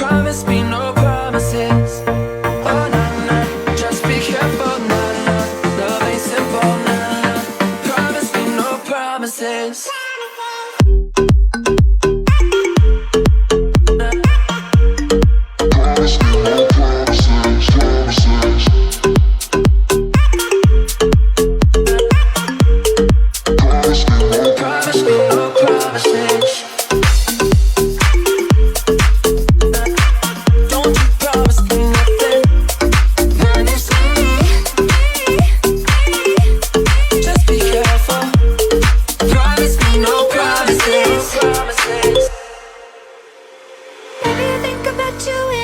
Promise me no promises. Oh, nah, nah, just be careful, nah, nah. Love ain't simple, nah, nah. Promise me no promises. Maybe I think about you